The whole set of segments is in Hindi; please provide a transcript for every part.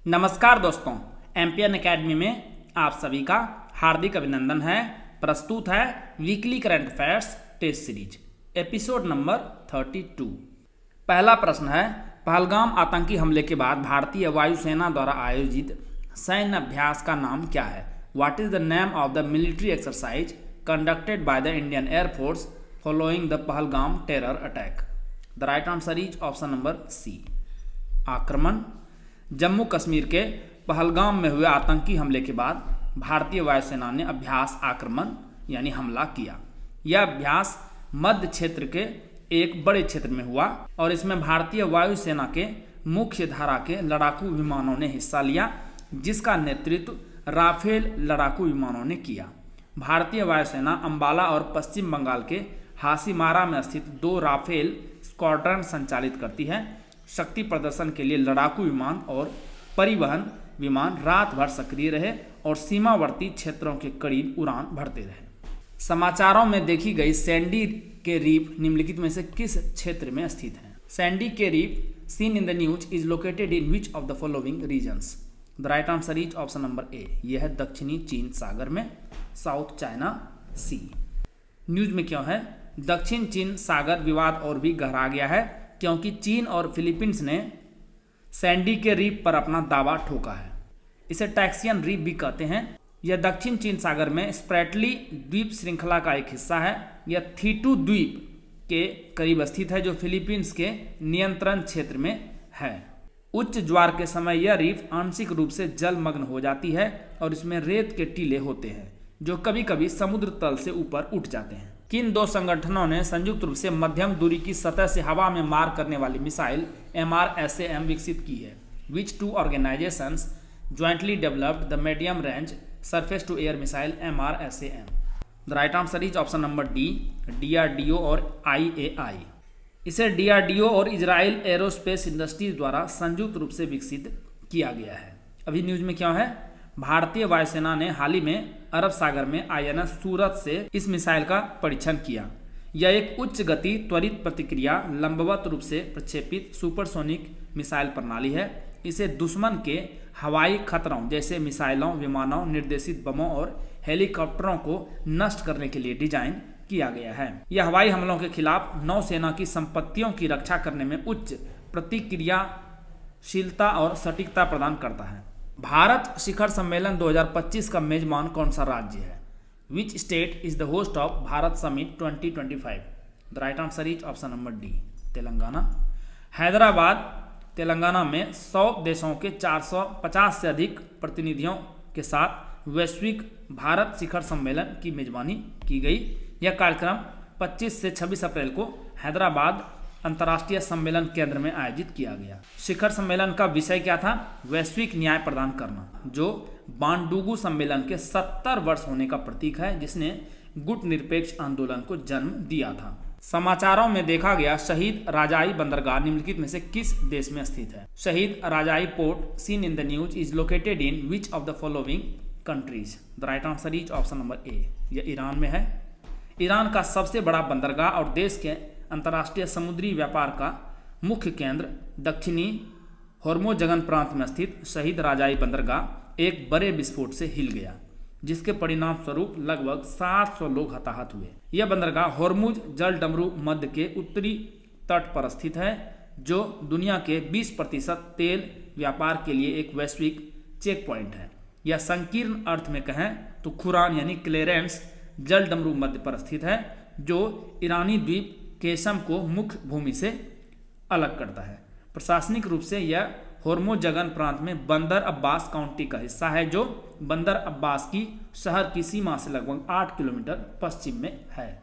नमस्कार दोस्तों, एमपीएन एकेडमी में आप सभी का हार्दिक अभिनंदन है। प्रस्तुत है weekly current affairs test series episode number 32। पहला प्रश्न है, पहलगाम आतंकी हमले के बाद भारतीय वायुसेना द्वारा आयोजित सैन्य अभ्यास का नाम क्या है? What is the name of the military exercise conducted by the Indian air force following the Pahalgam terror attack? The right answer is option number C, Aakraman. Jammu Kashmir के पहलगाम में हुए आतंकी हमले के बाद भारतीय वायुसेना ने अभ्यास आक्रमण यानी हमला किया। यह अभ्यास मध्य क्षेत्र के एक बड़े क्षेत्र में हुआ और इसमें भारतीय वायुसेना के मुख्य धारा के लड़ाकू विमानों ने हिस्सा लिया, जिसका नेतृत्व राफेल लड़ाकू विमानों ने किया। भारतीय वायुसेना अंबाला और पश्चिम बंगाल के हासीमारा में स्थित 2 राफेल स्क्वाड्रन संचालित करती है। शक्ति प्रदर्शन के लिए लड़ाकू विमान और परिवहन विमान रात भर सक्रिय रहे और सीमावर्ती क्षेत्रों के करीब उड़ान भरते रहे। समाचारों में देखी गई सैंडी के रीफ निम्नलिखित में से किस क्षेत्र में स्थित है? Sandy cay reef seen in the news is located in which of the following regions? The right answer is option number A, यह है दक्षिणी चीन सागर में, साउथ चाइना सी। न्यूज में क्यों है? दक्षिण चीन सागर विवाद और भी गहरा गया है क्योंकि चीन और फिलीपींस ने सैंडी के रीफ पर अपना दावा ठोका है। इसे टैक्सियन रीफ भी कहते हैं। यह दक्षिण चीन सागर में स्प्रैटली द्वीप श्रृंखला का एक हिस्सा है। यह थीटू द्वीप के करीब स्थित है जो फिलीपींस के नियंत्रण क्षेत्र में है। उच्च ज्वार के समय यह रीफ आंशिक रूप से जलमग्न हो जाती है और इसमें रेत के टीले होते हैं जो कभी कभी समुद्र तल से ऊपर उठ जाते हैं। किन 2 संगठनों ने संयुक्त रूप से मध्यम दूरी की सतह से हवा में मार करने वाली मिसाइल MRSAM विकसित की है? Which 2 organisations jointly developed the medium range surface to air missile MRSAM? The right answer is option number D, DRDO और IAI। इसे DRDO और इजराइल एरोस्पेस इंडस्ट्रीज द्वारा संयुक्त रूप से विकसित किया गया है। अभी न्यूज में क्या है? भारतीय वायुसेना ने हाल ही में अरब सागर में INS सूरत से इस मिसाइल का परीक्षण किया। यह एक उच्च गति त्वरित प्रतिक्रिया लंबवत रूप से प्रक्षेपित सुपरसोनिक मिसाइल प्रणाली है। इसे दुश्मन के हवाई खतरों जैसे मिसाइलों, विमानों, निर्देशित बमों और हेलीकॉप्टरों को नष्ट करने के लिए डिजाइन किया गया है। यह हवाई हमलों के खिलाफ नौसेना की संपत्तियों की रक्षा करने में उच्च प्रतिक्रियाशीलता और सटीकता प्रदान करता है। भारत शिखर सम्मेलन 2025 का मेजबान कौन सा राज्य है? Which state is the host of Bharat summit 2025? The right answer is option number D, Telangana. Hyderabad Telangana में 100 देशों के 450 से अधिक प्रतिनिधियों के साथ वैश्विक भारत शिखर सम्मेलन की मेजबानी की गई। यह कार्यक्रम 25 से 26 अप्रैल को हैदराबाद अंतर्राष्ट्रीय सम्मेलन केंद्र में आयोजित किया गया। शिखर सम्मेलन का विषय क्या था? वैश्विक न्याय प्रदान करना, जो बांडुगु सम्मेलन के 70 वर्ष होने का प्रतीक है, जिसने गुट निरपेक्ष आंदोलन को जन्म दिया था। समाचारों में देखा गया शहीद राजाई बंदरगाह निम्नलिखित में से किस देश में स्थित है? शहीद राजाई port scene in the news is located in which of the following countries? The right answer is option number A, यह ईरान में है। ईरान का सबसे बड़ा बंदरगाह और देश के अंतर्राष्ट्रीय समुद्री व्यापार का मुख्य केंद्र दक्षिणी होर्मुजगन प्रांत में स्थित शहीद राजाई बंदरगाह एक बड़े विस्फोट से हिल गया, जिसके परिणाम स्वरूप लगभग 700 लोग हताहत हुए। यह बंदरगाह होर्मुज जलडमरू मध्य के उत्तरी तट पर स्थित है, जो दुनिया के 20% तेल व्यापार के लिए एक वैश्विक चेक पॉइंट है। यह संकीर्ण अर्थ में कहें तो खुरान यानी क्लेरेंस जलडमरू मध्य पर स्थित है, जो ईरानी द्वीप केशम को मुख्य भूमि से अलग करता है। प्रशासनिक रूप से यह होर्मुजगन प्रांत में बंदर अब्बास काउंटी का हिस्सा है, जो बंदर अब्बास की शहर की सीमा से लगभग 8 किलोमीटर पश्चिम में है।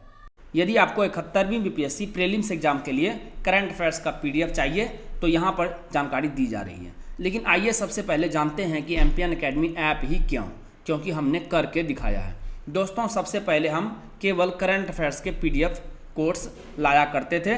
यदि आपको 71वीं BPSC प्रीलिम्स एग्जाम के लिए करंट अफेयर्स का PDF चाहिए तो यहाँ पर जानकारी दी जा रही है। लेकिन आइए सबसे पहले जानते हैं कि एमपीएन एकेडमी ऐप ही क्यों, क्योंकि हमने करके दिखाया है। दोस्तों, सबसे पहले हम केवल करंट अफेयर्स के PDF कोर्स लाया करते थे।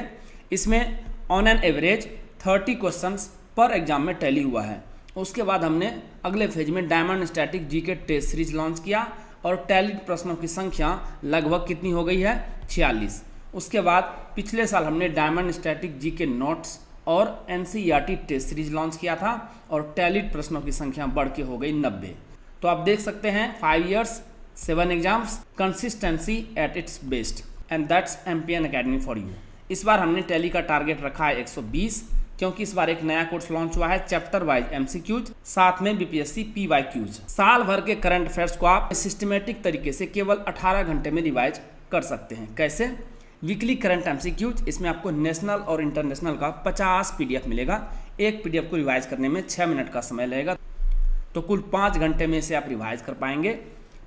इसमें ऑन एन एवरेज 30 क्वेश्चंस पर एग्जाम में टैली हुआ है। उसके बाद हमने अगले फेज में diamond static GK test series launch किया और टैली प्रश्नों की संख्या लगभग कितनी हो गई है? 46। उसके बाद पिछले साल हमने डायमंड स्टैटिक जीके नोट्स और NCERT टेस्ट सीरीज लॉन्च किया था और टैलिड प्रश्नों की संख्या बढ़ के हो गई 90। तो आप देख सकते हैं 5 years 7 exams, consistency at its best, and that's Ampion academy for you. इस बार हमने टैली का टारगेट रखा है 120, क्योंकि इस बार एक नया कोर्स लॉन्च हुआ है चैप्टर वाइज MCQs, साथ में BPSC PYQs। साल भर के करंट अफेयर्स को आप सिस्टमेटिक तरीके से केवल 18 घंटे में रिवाइज कर सकते हैं। कैसे? वीकली करंट MCQs, इसमें आपको नेशनल और इंटरनेशनल का 50 PDF मिलेगा। एक PDF को रिवाइज करने में 6 मिनट का समय लगेगा, तो कुल 5 घंटे में इसे आप रिवाइज कर पाएंगे।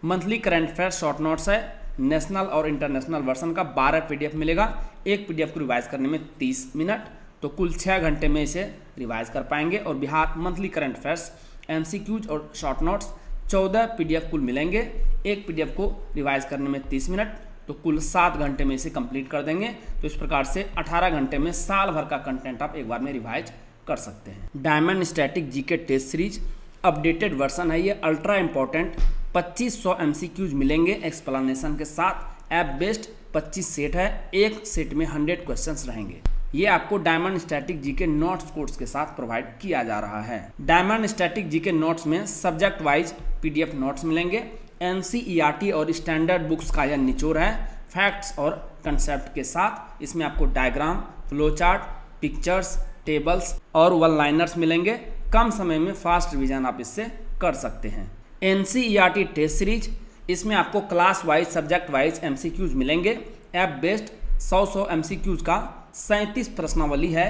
Monthly current affairs short notes है, नेशनल और इंटरनेशनल वर्जन का 12 PDF मिलेगा। एक PDF को रिवाइज करने में 30 मिनट, तो कुल 6 घंटे में इसे रिवाइज कर पाएंगे। और Bihar monthly current affairs MCQs और शॉर्ट नोट्स 14 PDF कुल मिलेंगे। एक PDF को रिवाइज करने में 30 मिनट, तो कुल 7 घंटे में इसे कंप्लीट कर देंगे। तो इस प्रकार से 18 घंटे में साल भर का कंटेंट आप एक बार में रिवाइज कर सकते हैं। Diamond static GK test series updated version है ये, अल्ट्रा इंपॉर्टेंट 2500 MCQs मिलेंगे एक्सप्लेनेशन के साथ। ऐप बेस्ड 25 सेट है, एक सेट में 100 क्वेश्चंस रहेंगे। ये आपको diamond static GK notes course के साथ प्रोवाइड किया जा रहा है। डायमंड स्टैटिक जीके नोट्स में सब्जेक्ट वाइज PDF नोट्स मिलेंगे। NCERT और स्टैंडर्ड बुक्स का यह निचोड़ है, फैक्ट्स और कंसेप्ट के साथ। इसमें आपको diagram, flow chart, pictures, tables और वन लाइनर्स मिलेंगे। कम समय में फास्ट रिवीजन आप इससे कर सकते हैं। NCERT टेस्ट सीरीज, इसमें आपको class wise subject wise MCQs मिलेंगे। ऐप बेस्ड 100 MCQs का 37 प्रश्नावली है,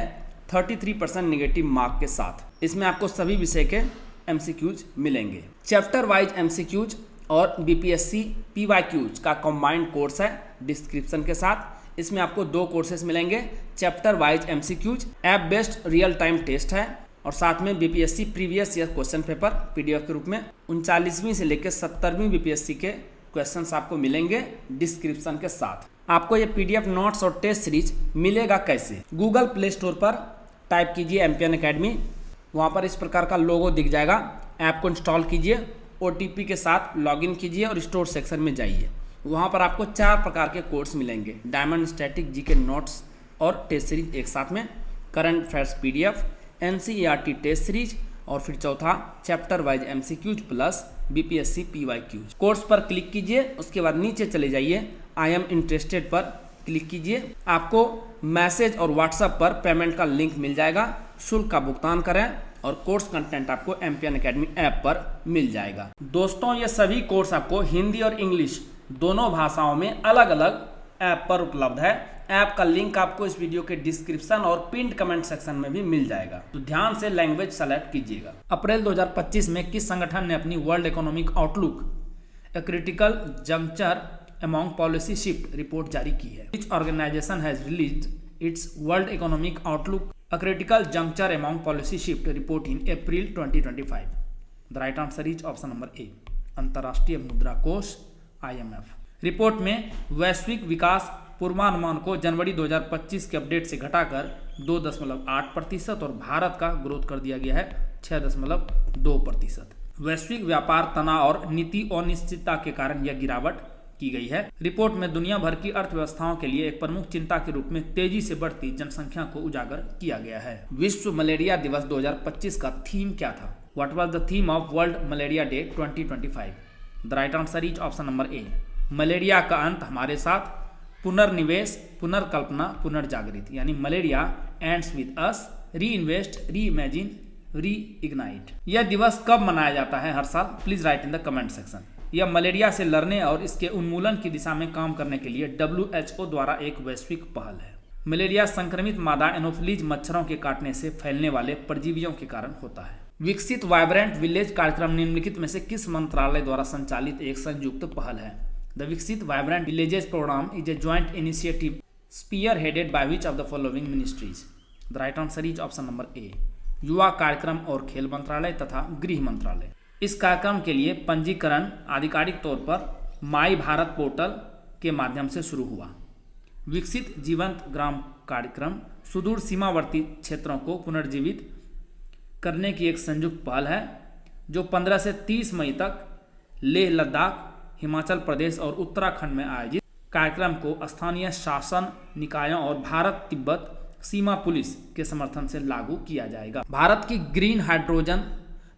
33% निगेटिव मार्क के साथ। इसमें आपको सभी विषय के MCQs मिलेंगे। चैप्टर वाइज MCQs और BPSC PYQs का कंबाइंड कोर्स है डिस्क्रिप्शन के साथ। इसमें आपको 2 कोर्सेज मिलेंगे, chapter wise MCQs, app based real time test है, और साथ में BPSC previous year question paper PDF के रूप में 39वीं से लेकर 70वीं BPSC के क्वेश्चंस आपको मिलेंगे डिस्क्रिप्शन के साथ। आपको ये PDF नोट्स और टेस्ट सीरीज मिलेगा कैसे? गूगल प्ले स्टोर पर टाइप कीजिए एम्पियन अकेडमी, वहाँ पर इस प्रकार का लोगो दिख जाएगा। ऐप को इंस्टॉल कीजिए, OTP के साथ लॉगिन कीजिए और स्टोर सेक्शन में जाइए। वहाँ पर आपको 4 प्रकार के कोर्स मिलेंगे, डायमंड स्टैटिक जीके नोट्स और टेस्ट सीरीज एक साथ में, current affairs PDF, NCERT test series, और फिर चौथा chapter wise MCQs plus BPSC PYQs। Course पर क्लिक कीजिए, उसके बाद नीचे चले जाइए, आई एम इंटरेस्टेड पर क्लिक कीजिए। आपको मैसेज और WhatsApp पर पेमेंट का लिंक मिल जाएगा। शुल्क का भुगतान करें और कोर्स कंटेंट आपको एम्पियन अकेडमी ऐप पर मिल जाएगा। दोस्तों, ये सभी कोर्स आपको हिंदी और इंग्लिश दोनों भाषाओं में अलग अलग ऐप पर उपलब्ध है। ऐप का लिंक आपको इस वीडियो के डिस्क्रिप्शन और पिन्ड कमेंट सेक्शन में भी मिल जाएगा, तो ध्यान से लैंग्वेज सेलेक्ट कीजिएगा। अप्रैल 2025 में किस संगठन ने अपनी world economic outlook a critical juncture among policy shift report जारी की है? Which organization has released its world economic outlook A critical juncture among policy shift report in April 2025. The right answer is option number A. अंतर्राष्ट्रीय मुद्रा कोष IMF। रिपोर्ट में वैश्विक विकास पूर्वानुमान को जनवरी 2025 के अपडेट से घटाकर 2.8% और भारत का ग्रोथ कर दिया गया है 6.2%। वैश्विक व्यापार तनाव और नीति अनिश्चितता के कारण यह गिरावट की गई है। रिपोर्ट में दुनिया भर की अर्थव्यवस्थाओं के लिए एक प्रमुख चिंता के रूप में तेजी से बढ़ती जनसंख्या को उजागर किया गया है। विश्व मलेरिया दिवस 2025 का थीम क्या था? What was the theme of world malaria day 2025? The right answer is option number A, malaria का अंत हमारे साथ, पुनर्निवेश, पुनर्कल्पना, पुनर्जागृत, यानी मलेरिया एंड्स विद अस, री इन्वेस्ट, री इमेजिन, री इग्नाइट। यह दिवस कब मनाया जाता है हर साल? Please right in the comment section. यह मलेरिया से लड़ने और इसके उन्मूलन की दिशा में काम करने के लिए WHO द्वारा एक वैश्विक पहल है। मलेरिया संक्रमित मादा एनोफिलीज मच्छरों के काटने से फैलने वाले परजीवियों के कारण होता है। विकसित वाइब्रेंट विलेज कार्यक्रम निम्नलिखित में से किस मंत्रालय द्वारा संचालित एक संयुक्त पहल है? द विकसित vibrant villages programme is a joint initiative spearheaded by which of the following ministries? The right answer is option number A, युवा कार्यक्रम और खेल मंत्रालय तथा गृह मंत्रालय। इस कार्यक्रम के लिए पंजीकरण आधिकारिक तौर पर माई भारत पोर्टल के माध्यम से शुरू हुआ। विकसित जीवंत ग्राम कार्यक्रम सुदूर सीमावर्ती क्षेत्रों को पुनर्जीवित करने की एक संयुक्त पहल है जो 15 से 30 मई तक लेह लद्दाख, हिमाचल प्रदेश और उत्तराखंड में आयोजित कार्यक्रम को स्थानीय शासन निकायों और भारत तिब्बत सीमा पुलिस के समर्थन से लागू किया जाएगा। भारत की ग्रीन हाइड्रोजन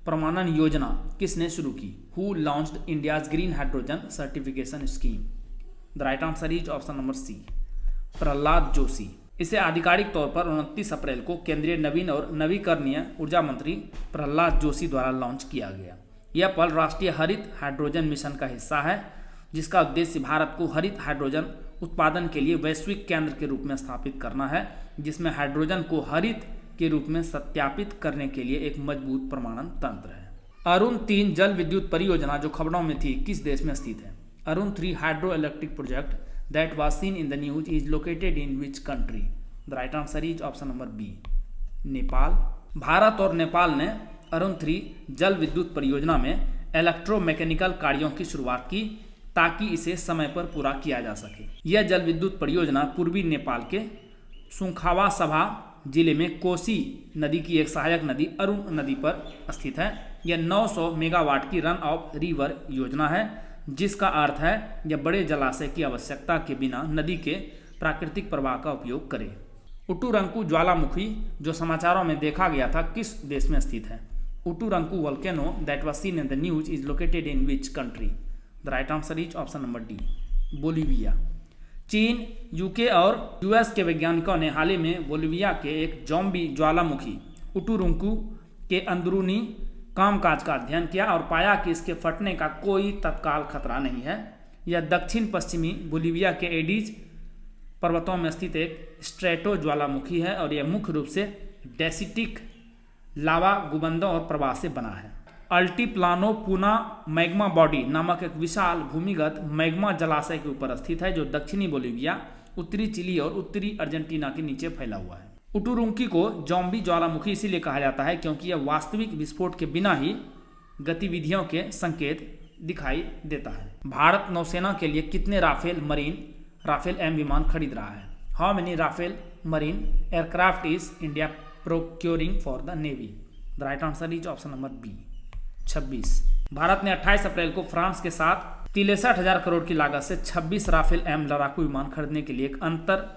प्रमाणन योजना किसने शुरू की? Who launched India's green hydrogen certification scheme? The right answer is option number C, Prahlad Joshi. इसे आधिकारिक तौर पर 29 अप्रैल को केंद्रीय नवीन और नवीकरणीय ऊर्जा मंत्री प्रहलाद जोशी द्वारा लॉन्च किया गया। यह पहल राष्ट्रीय हरित हाइड्रोजन मिशन का हिस्सा है, जिसका उद्देश्य भारत को हरित हाइड्रोजन उत्पादन के लिए वैश्विक केंद्र के रूप में स्थापित करना है, जिसमें हाइड्रोजन को हरित के रूप में सत्यापित करने के लिए एक मजबूत प्रमाणन तंत्र है। अरुण 3 जल विद्युत परियोजना जो खबरों में थी किस देश में स्थित है? Arun 3 hydro electric project that was seen in the news is located in which country? The right answer is option number B, Nepal. Bharat और नेपाल ने अरुण 3 जल विद्युत परियोजना में इलेक्ट्रोमैकेनिकल कार्यों की शुरुआत की ताकि इसे समय पर पूरा किया जा सके। यह जल विद्युत परियोजना पूर्वी नेपाल के सुंखावा सभा जिले में कोसी नदी की एक सहायक नदी अरुण नदी पर स्थित है। यह 900 मेगावाट की रन ऑफ रिवर योजना है, जिसका अर्थ है यह बड़े जलाशय की आवश्यकता के बिना नदी के प्राकृतिक प्रवाह का उपयोग करे। उटुरंकु ज्वालामुखी जो समाचारों में देखा गया था किस देश में स्थित है? Uturuncu volcano that was seen in the news is located in which country? The right answer is option number D, Bolivia. चीन, यूके और यूएस के वैज्ञानिकों ने हाल ही में बोलिविया के एक ज़ॉम्बी ज्वालामुखी उटुरंकु के अंदरूनी कामकाज का अध्ययन किया और पाया कि इसके फटने का कोई तत्काल खतरा नहीं है। यह दक्षिण पश्चिमी बोलिविया के एडीज पर्वतों में स्थित एक स्ट्रेटो ज्वालामुखी है और यह मुख्य रूप से डेसिटिक लावा गुंबदों और प्रवाह से बना है। अल्टीप्लानो पूना मैग्मा बॉडी नामक एक विशाल भूमिगत मैग्मा जलाशय के ऊपर स्थित है, जो दक्षिणी बोलिविया, उत्तरी चिली और उत्तरी अर्जेंटीना के नीचे फैला हुआ है। उटुरुंकी को ज़ॉम्बी ज्वालामुखी इसीलिए कहा जाता है क्योंकि यह वास्तविक विस्फोट के बिना ही गतिविधियों के संकेत दिखाई देता है। भारत नौसेना के लिए कितने राफेल एम विमान खरीद रहा है? How many Rafale marine aircraft is India procuring for the navy? The right answer is option number B, 26। Bharat ने 28 अप्रैल को फ्रांस के साथ 63,000 करोड़ की लागत से 26 राफेल एम लड़ाकू विमान खरीदने के लिए एक अंतर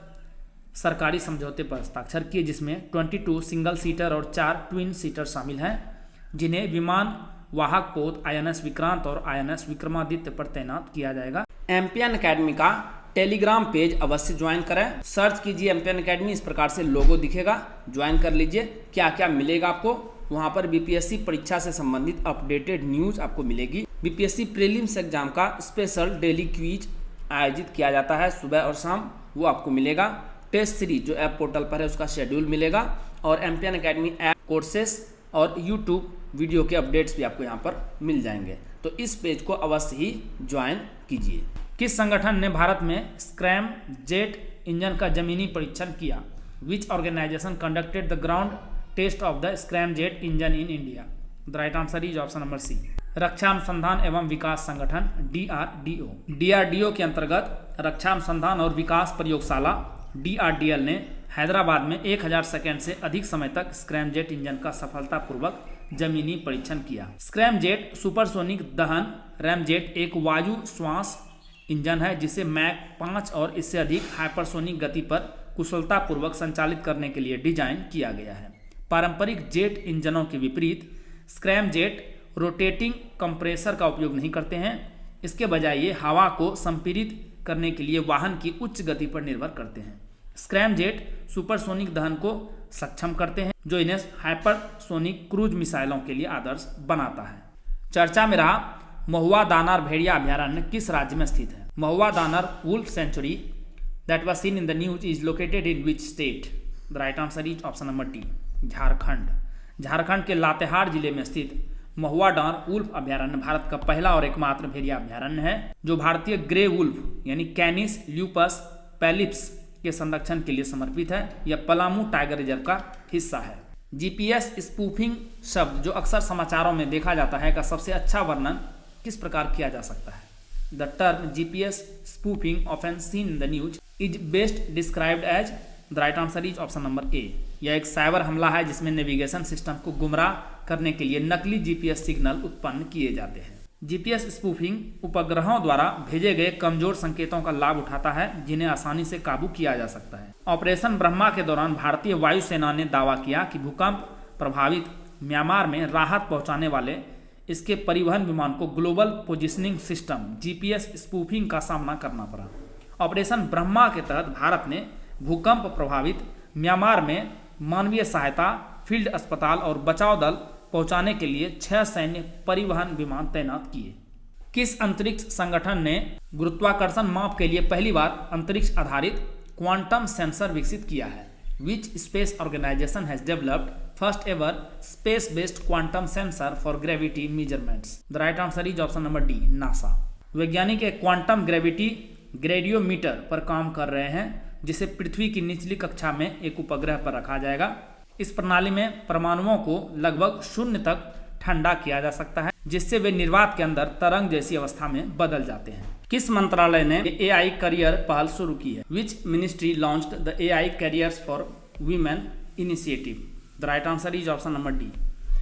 सरकारी समझौते पर हस्ताक्षर किए, जिसमें 22 सिंगल सीटर और 4 ट्विन सीटर शामिल हैं, जिन्हें विमान वाहक पोत INS विक्रांत और INS विक्रमादित्य पर तैनात किया जाएगा। एम्पियन अकेडमी का टेलीग्राम पेज अवश्य ज्वाइन करें। सर्च कीजिए एम्पियन अकेडमी, इस प्रकार से लोगो दिखेगा, ज्वाइन कर लीजिए। क्या क्या मिलेगा आपको वहाँ पर? बीपीएससी परीक्षा से संबंधित अपडेटेड न्यूज आपको मिलेगी। बीपीएससी प्रीलिम्स एग्जाम का स्पेशल डेली क्विज आयोजित किया जाता है सुबह और शाम, वो आपको मिलेगा। टेस्ट सीरीज जो ऐप पोर्टल पर है उसका शेड्यूल मिलेगा और एम्पियन अकेडमी ऐप कोर्सेस और यूट्यूब वीडियो के अपडेट्स भी आपको यहाँ पर मिल जाएंगे। तो इस पेज को अवश्य ही ज्वाइन कीजिए। किस संगठन ने भारत में स्क्रैम जेट इंजन का जमीनी परीक्षण किया? Which organization conducted the ground test of the scramjet engine in India? The right answer is option number C, रक्षा अनुसंधान एवं विकास संगठन DRDO। DRDO के अंतर्गत रक्षा अनुसंधान और विकास प्रयोगशाला DRDL ने हैदराबाद में 1000 सेकेंड से अधिक समय तक स्क्रैमजेट इंजन का सफलतापूर्वक जमीनी परीक्षण किया। स्क्रैमजेट सुपरसोनिक दहन रैमजेट एक वायु श्वास इंजन है, जिसे मैक 5 और इससे अधिक हाइपरसोनिक गति पर कुशलतापूर्वक संचालित करने के लिए डिजाइन किया गया है। पारंपरिक जेट इंजनों के विपरीत स्क्रैमजेट रोटेटिंग कंप्रेसर का उपयोग नहीं करते हैं। इसके बजाय ये हवा को संपीड़ित करने के लिए वाहन की उच्च गति पर निर्भर करते हैं। स्क्रैमजेट सुपरसोनिक दहन को सक्षम करते हैं, जो इन्हें हाइपरसोनिक क्रूज मिसाइलों के लिए आदर्श बनाता है। चर्चा में रहा महुआ दानार भेड़िया अभयारण्य किस राज्य में स्थित है? Mahuadanr wolf sanctuary that was seen in the news is located in which state? The right answer is option number D, Jharkhand. Jharkhand के लातेहार जिले में स्थित महुआ डार वुल्फ अभयारण्य भारत का पहला और एकमात्र भेड़िया अभयारण्य है, जो भारतीय ग्रे वुल्फ यानी कैनिस ल्यूपस पैलिप्स के संरक्षण के लिए समर्पित है। यह पलामू टाइगर रिजर्व का हिस्सा है। जीपीएस स्पूफिंग शब्द जो अक्सर समाचारों में देखा जाता है का सबसे अच्छा वर्णन किस प्रकार किया जा सकता है? The term GPS spoofing often seen in the news is best described as? The right answer is option number A. यह एक साइबर हमला है जिसमें नेविगेशन सिस्टम को गुमराह करने के लिए नकली जीपीएस सिग्नल उत्पन्न किए जाते हैं। जीपीएस स्पूफिंग उपग्रहों द्वारा भेजे गए कमजोर संकेतों का लाभ उठाता है जिन्हें आसानी से काबू किया जा सकता है। ऑपरेशन ब्रह्मा के दौरान भारतीय वायुसेना ने दावा किया कि भूकंप प्रभावित म्यांमार में राहत पहुंचाने वाले इसके परिवहन विमान को global positioning system GPS spoofing का सामना करना पड़ा। ऑपरेशन ब्रह्मा के तहत भारत ने भूकंप प्रभावित म्यांमार में मानवीय सहायता, फील्ड अस्पताल और बचाव दल पहुंचाने के लिए 6 सैन्य परिवहन विमान तैनात किए। किस अंतरिक्ष संगठन ने गुरुत्वाकर्षण माप के लिए पहली बार अंतरिक्ष आधारित क्वांटम सेंसर विकसित किया है? Which space organization has developed first ever space-based quantum sensor for gravity measurements? The right answer is option number D, NASA। वैज्ञानिक एक क्वांटम ग्रेविटी ग्रेडियोमीटर पर काम कर रहे हैं जिसे पृथ्वी की निचली कक्षा में एक उपग्रह पर रखा जाएगा। इस प्रणाली में परमाणुओं को लगभग 0 तक ठंडा किया जा सकता है जिससे वे निर्वात के अंदर तरंग जैसी अवस्था में बदल जाते हैं। किस मंत्रालय ने एआई करियर पहल शुरू की है? Which ministry launched the AI Careers for Women Initiative? The right answer is option number D,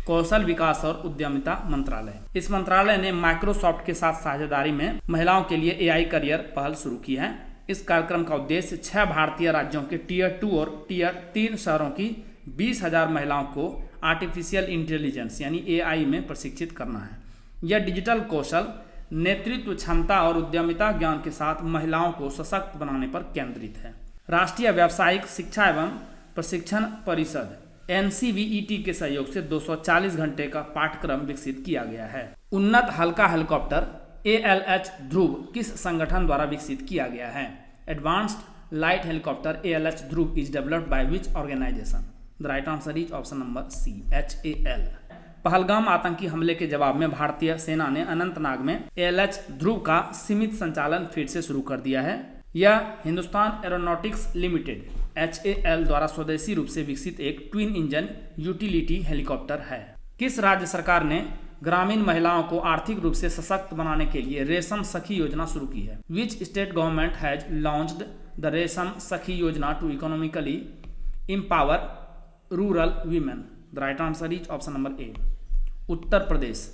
कौशल विकास और उद्यमिता मंत्रालय। इस मंत्रालय ने माइक्रोसॉफ्ट के साथ साझेदारी में महिलाओं के लिए एआई करियर पहल शुरू की है। इस कार्यक्रम का उद्देश्य 6 भारतीय राज्यों के टियर 2 और टियर 3 शहरों की 20,000 महिलाओं को आर्टिफिशियल इंटेलिजेंस यानी एआई में प्रशिक्षित करना है। यह डिजिटल कौशल, नेतृत्व क्षमता और उद्यमिता ज्ञान के साथ महिलाओं को सशक्त बनाने पर केंद्रित है। राष्ट्रीय व्यावसायिक शिक्षा एवं प्रशिक्षण परिषद NCVET के सहयोग से 240 घंटे का पाठ्यक्रम विकसित किया गया है। उन्नत हल्का हेलीकॉप्टर ALH ध्रुव किस संगठन द्वारा विकसित किया गया है? Advanced light helicopter ALH Dhruv is developed by which organisation? The right answer is option number C, HAL। Pahalgam आतंकी हमले के जवाब में भारतीय सेना ने अनंतनाग में ALH ध्रुव का सीमित संचालन फिर से शुरू कर दिया है। यह हिंदुस्तान एरोनॉटिक्स लिमिटेड HAL द्वारा स्वदेशी रूप से विकसित एक ट्विन इंजन यूटिलिटी हेलीकॉप्टर है। किस राज्य सरकार ने ग्रामीण महिलाओं को आर्थिक रूप से सशक्त बनाने के लिए रेशम सखी योजना शुरू की है? Which state government has launched the Resham Sakhi Yojana to economically empower rural women? The right answer is option number A, Uttar Pradesh.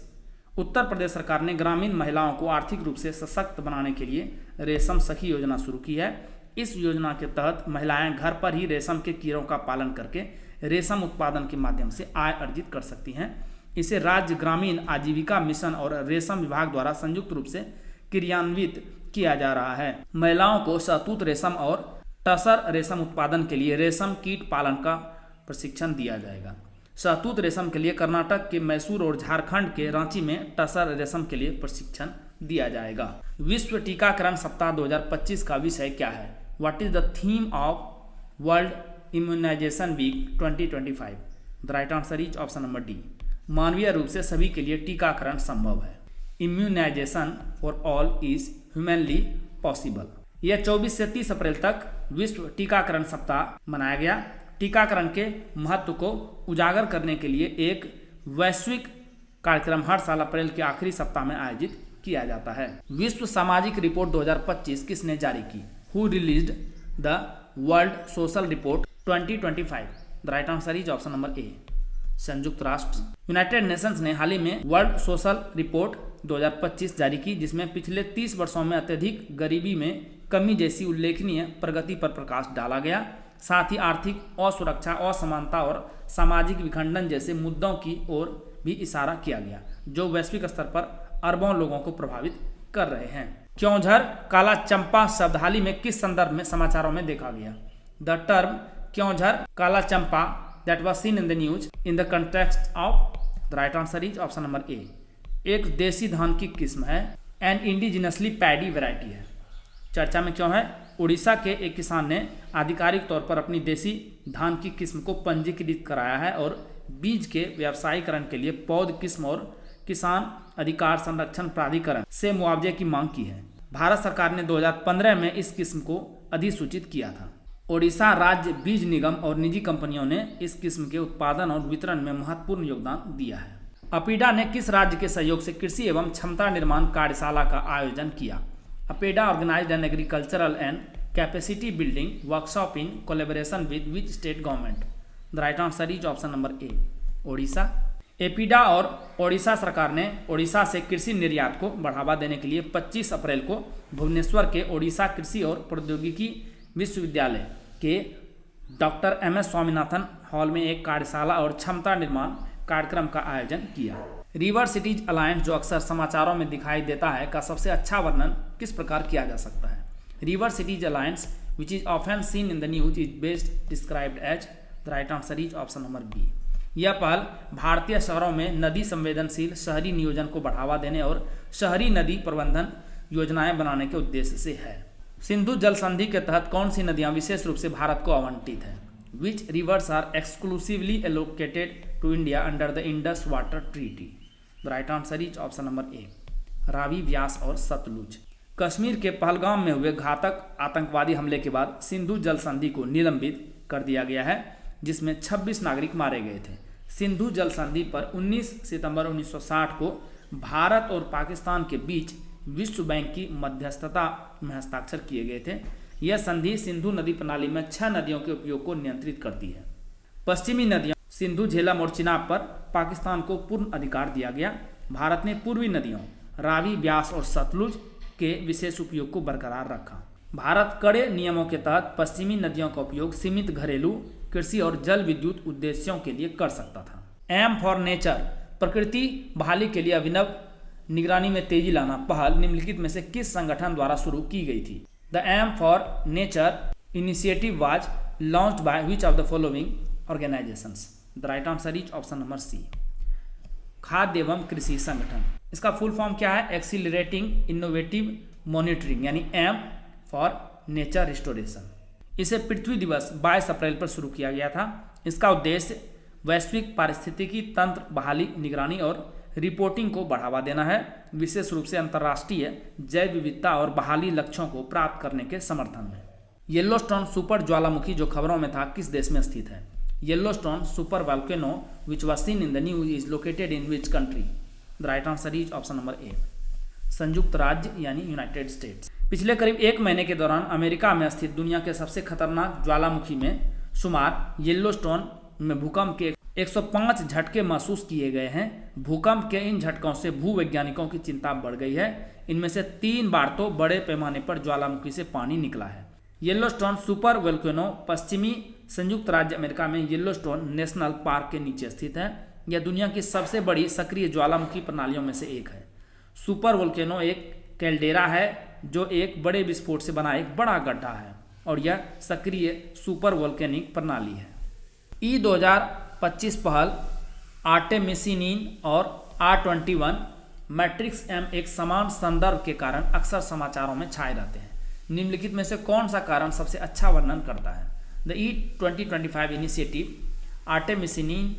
Uttar Pradesh सरकार ने ग्रामीण महिलाओं को आर्थिक रूप से सशक्त बनाने के लिए रेशम सखी योजना शुरू की है। इस योजना के तहत महिलाएं घर पर ही रेशम के कीड़ों का पालन करके रेशम उत्पादन के माध्यम से आय अर्जित कर सकती हैं। इसे राज्य ग्रामीण आजीविका मिशन और रेशम विभाग द्वारा संयुक्त रूप से क्रियान्वित किया जा रहा है। महिलाओं को शहतूत रेशम और टसर रेशम उत्पादन के लिए रेशम कीट पालन का प्रशिक्षण दिया जाएगा। शहतूत रेशम के लिए कर्नाटक के मैसूर और झारखंड के रांची में टसर रेशम के लिए प्रशिक्षण दिया जाएगा। विश्व टीकाकरण सप्ताह 2025 का विषय क्या है? What is the theme of world immunisation week 2025? The right answer is option number D, मानवीय रूप से सभी के लिए टीकाकरण संभव है। Immunisation for all is humanly possible. यह 24 से 30 अप्रैल तक विश्व टीकाकरण सप्ताह मनाया गया। टीकाकरण के महत्व को उजागर करने के लिए एक वैश्विक कार्यक्रम हर साल अप्रैल के आखिरी सप्ताह में आयोजित किया जाता है। विश्व सामाजिक रिपोर्ट 2025 किसने जारी की? Who released the world social report 2025? The right answer is option number ए, संयुक्त राष्ट्र। यूनाइटेड नेशंस ने हाल ही में वर्ल्ड सोशल रिपोर्ट 2025 जारी की जिसमें पिछले 30 वर्षों में अत्यधिक गरीबी में कमी जैसी उल्लेखनीय प्रगति पर प्रकाश डाला गया। साथ ही आर्थिक असुरक्षा, असमानता और सामाजिक विखंडन जैसे मुद्दों की ओर भी इशारा किया गया जो वैश्विक स्तर पर अरबों लोगों को प्रभावित कर रहे हैं। क्योंझर काला चंपा शब्द हाल ही में किस संदर्भ में समाचारों में देखा गया? द टर्म क्योंझर काला चंपा that was seen in the news in the context of, the right answer is option number A, एक देसी धान की किस्म है। एन इंडिजिनसली पैडी वैरायटी है। चर्चा में क्यों है? उड़ीसा के एक किसान ने आधिकारिक तौर पर अपनी देसी धान की किस्म को पंजीकृत कराया है और बीज के व्यावसायीकरण के लिए पौध किस्म और किसान अधिकार संरक्षण प्राधिकरण से मुआवजे की मांग की है। भारत सरकार ने 2015 में इस किस्म को अधिसूचित किया था। ओडिशा राज्य बीज निगम और निजी कंपनियों ने इस किस्म के उत्पादन और वितरण में महत्वपूर्ण योगदान दिया है। अपेडा ने किस राज्य के सहयोग से कृषि एवं क्षमता निर्माण कार्यशाला का आयोजन किया? APEDA organised an agricultural and capacity building workshop in collaboration with which state government? The right answer is option number A, Odisha. APEDA और ओडिशा सरकार ने ओडिशा से कृषि निर्यात को बढ़ावा देने के लिए 25 अप्रैल को भुवनेश्वर के ओडिशा कृषि और प्रौद्योगिकी विश्वविद्यालय के डॉक्टर एम.एस. स्वामीनाथन हॉल में एक कार्यशाला और क्षमता निर्माण कार्यक्रम का आयोजन किया। रिवर सिटीज अलायंस, जो अक्सर समाचारों में दिखाई देता है, का सबसे अच्छा वर्णन किस प्रकार किया जा सकता है? River cities alliance which is often seen in the news is best described as. The right answer is option number B. यह पहल भारतीय शहरों में नदी संवेदनशील शहरी नियोजन को बढ़ावा देने और शहरी नदी प्रबंधन योजनाएं बनाने के उद्देश्य से है। सिंधु जल संधि के तहत कौन सी नदियां विशेष रूप से भारत को आवंटित हैं? Which rivers are exclusively allocated to India under the Indus water treaty? The right answer is option number A, Ravi, Beas और सतलुज। कश्मीर के पहलगाम में हुए घातक आतंकवादी हमले के बाद सिंधु जल संधि को निलंबित कर दिया गया है, जिसमें 26 नागरिक मारे गए थे। सिंधु जल संधि पर 19 सितंबर 1960 को भारत और पाकिस्तान के बीच विश्व बैंक की मध्यस्थता में हस्ताक्षर किए गए थे। यह संधि सिंधु नदी प्रणाली में 6 नदियों के उपयोग को नियंत्रित करती है। पश्चिमी नदियों सिंधु, झेलम और चिनाब पर पाकिस्तान को पूर्ण अधिकार दिया गया। भारत ने पूर्वी नदियों रावी, व्यास और सतलुज के विशेष उपयोग को बरकरार रखा। भारत कड़े नियमों के तहत पश्चिमी नदियों का उपयोग सीमित घरेलू, कृषि और जल विद्युत उद्देश्यों के लिए कर सकता था। एम फॉर नेचर, प्रकृति बहाली के लिए अभिनव निगरानी में तेजी लाना पहल निम्नलिखित में से किस संगठन द्वारा शुरू की गई थी? The AIM for nature initiative was launched by which of the following organisations? The right answer is option number C, खाद्य एवं कृषि संगठन। इसका फुल फॉर्म क्या है? एक्सीलरेटिंग इनोवेटिव मॉनिटरिंग, यानी एम फॉर नेचर रिस्टोरेशन। इसे पृथ्वी दिवस 22 अप्रैल पर शुरू किया गया था। इसका उद्देश्य वैश्विक पारिस्थितिकी तंत्र बहाली, निगरानी और रिपोर्टिंग को बढ़ावा देना है, विशेष रूप से अंतर्राष्ट्रीय जैव विविधता और बहाली लक्ष्यों को प्राप्त करने के समर्थन में। येलोस्टोन सुपर ज्वालामुखी, जो खबरों में था, किस देश में स्थित है? Yellowstone super volcano which was seen in the news is located in which country? The right answer is option number ए, संयुक्त राज्य यानी यूनाइटेड स्टेट्स। पिछले करीब 1 महीने के दौरान अमेरिका में स्थित दुनिया के सबसे खतरनाक ज्वालामुखी में शुमार येलोस्टोन में भूकंप के 105 झटके महसूस किए गए हैं। भूकंप के इन झटकों से भूवैज्ञानिकों की चिंता बढ़ गई है। इनमें से 3 बार तो बड़े पैमाने पर ज्वालामुखी से पानी निकला है। येलोस्टोन सुपर वोल्केनो पश्चिमी संयुक्त राज्य अमेरिका में येलोस्टोन नेशनल पार्क के नीचे स्थित है। यह दुनिया की सबसे बड़ी सक्रिय ज्वालामुखी प्रणालियों में से एक है। सुपर वोल्केनो एक कैल्डेरा है जो एक बड़े विस्फोट से बना एक बड़ा गड्ढा है और यह सक्रिय सुपर वोल्केनिक प्रणाली है। ई 2025 पहल आर्टेमिसिनिन और R21 मैट्रिक्स एम एक समान संदर्भ के कारण अक्सर समाचारों में छाए रहते हैं। निम्नलिखित में से कौन सा कारण सबसे अच्छा वर्णन करता है? The E2025 initiative artemisinin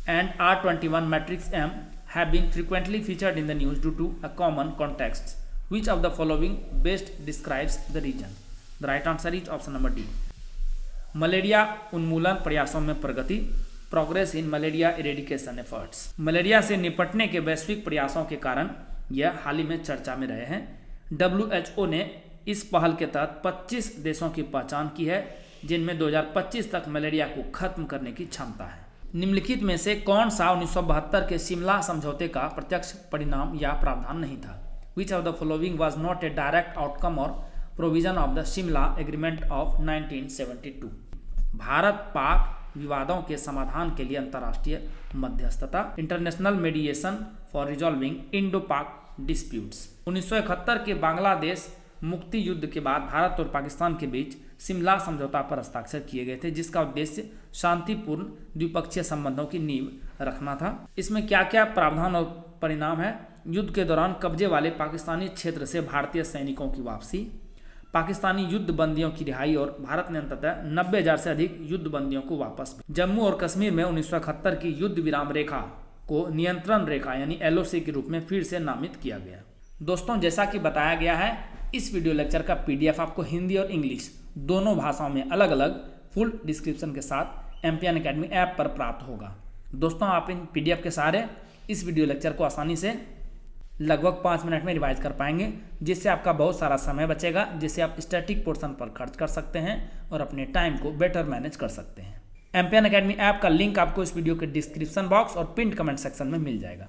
and R21 matrix M have been frequently featured in the news due to a common context. Which of the following best describes the region? The right answer is option number D. Malaria उन्मूलन प्रयासों में प्रगति, progress in malaria eradication efforts. Malaria से निपटने के वैश्विक प्रयासों के कारण यह हाल ही में चर्चा में रहे हैं। WHO ने इस पहल के तहत 25 देशों की पहचान की है जिनमें 2025 तक मलेरिया को खत्म करने की क्षमता है। निम्नलिखित में से कौन सा 1972 के शिमला समझौते का प्रत्यक्ष परिणाम या प्रावधान नहीं था? Which of the following was not a direct outcome or provision of the Shimla agreement of 1972? Bharat Pak विवादों के समाधान के लिए अंतर्राष्ट्रीय मध्यस्थता, international mediation for resolving Indo Pak disputes. 1971 के बांग्लादेश मुक्ति युद्ध के बाद भारत और पाकिस्तान के बीच शिमला समझौता पर हस्ताक्षर किए गए थे, जिसका उद्देश्य शांतिपूर्ण द्विपक्षीय संबंधों की नींव रखना था। इसमें क्या क्या प्रावधान और परिणाम है? युद्ध के दौरान कब्जे वाले पाकिस्तानी क्षेत्र से भारतीय सैनिकों की वापसी, पाकिस्तानी युद्ध बंदियों की रिहाई और भारत ने अंततः 90,000 से अधिक युद्ध बंदियों को वापस। जम्मू और कश्मीर में 1971 की युद्ध विराम रेखा को नियंत्रण रेखा यानी LOC के रूप में फिर से नामित किया गया। दोस्तों, जैसा कि बताया गया है, इस वीडियो लेक्चर का PDF आपको हिंदी और इंग्लिश दोनों भाषाओं में अलग अलग फुल डिस्क्रिप्शन के साथ एम्पियन एकेडमी ऐप पर प्राप्त होगा। दोस्तों, आप इन PDF के सहारे इस वीडियो लेक्चर को आसानी से लगभग 5 मिनट में रिवाइज कर पाएंगे, जिससे आपका बहुत सारा समय बचेगा, जिससे आप स्टैटिक पोर्शन पर खर्च कर सकते हैं और अपने टाइम को बेटर मैनेज कर सकते हैं। एम्पियन एकेडमी ऐप का लिंक आपको इस वीडियो के डिस्क्रिप्शन बॉक्स और पिन कमेंट सेक्शन में मिल जाएगा।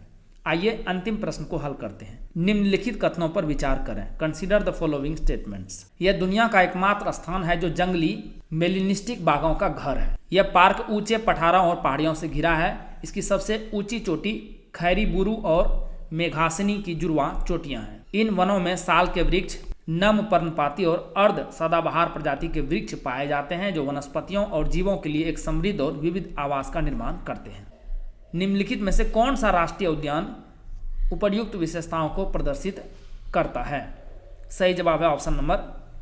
आइए अंतिम प्रश्न को हल करते हैं। निम्नलिखित कथनों पर विचार करें। Consider the following statements. यह दुनिया का एकमात्र स्थान है जो जंगली मेलिनिस्टिक बाघों का घर है। यह पार्क ऊंचे पठारों और पहाड़ियों से घिरा है। इसकी सबसे ऊंची चोटी खैरीबुरु और मेघासनी की जुड़वा चोटियां हैं। इन वनों में साल के वृक्ष, नम पर्णपाती और अर्ध सदाबहार प्रजाति के वृक्ष पाए जाते हैं जो वनस्पतियों और जीवों के लिए एक समृद्ध और विविध आवास का निर्माण करते हैं। निम्नलिखित में से कौन सा राष्ट्रीय उद्यान उपर्युक्त विशेषताओं को प्रदर्शित करता है? सही जवाब है ऑप्शन नंबर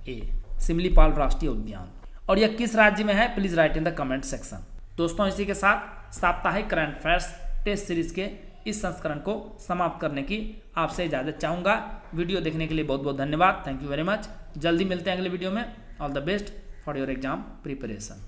ए, सिमलीपाल राष्ट्रीय उद्यान। और यह किस राज्य में है? Please right in the comment section. दोस्तों, इसी के साथ साप्ताहिक करंट अफेयर्स टेस्ट सीरीज के इस संस्करण को समाप्त करने की आपसे इजाजत चाहूँगा। वीडियो देखने के लिए बहुत बहुत धन्यवाद। Thank you very much. जल्दी मिलते हैं अगले वीडियो में। All the best for your exam preparation.